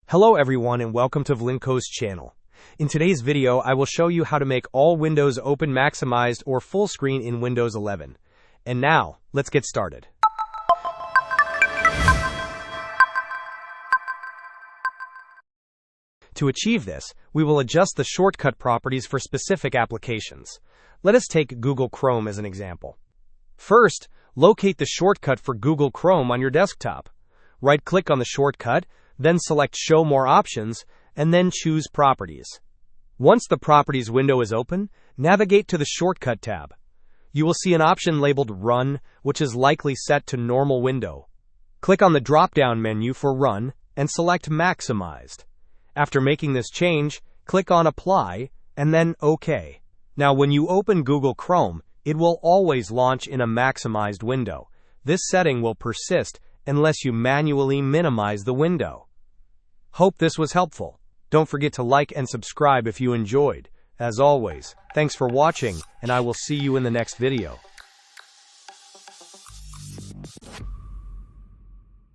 Hello everyone and welcome to Vlinko's channel. In today's video, I will show you how to make all windows open maximized or full screen in Windows 11. And now, let's get started. To achieve this, we will adjust the shortcut properties for specific applications. Let us take Google Chrome as an example. First, locate the shortcut for Google Chrome on your desktop. Right-click on the shortcut, then select Show More Options, and then choose Properties. Once the Properties window is open, navigate to the Shortcut tab. You will see an option labeled Run, which is likely set to Normal Window. Click on the drop-down menu for Run and select Maximized. After making this change, click on Apply and then OK. Now when you open Google Chrome, it will always launch in a maximized window. This setting will persist unless you manually minimize the window. Hope this was helpful. Don't forget to like and subscribe if you enjoyed. As always, thanks for watching, and I will see you in the next video.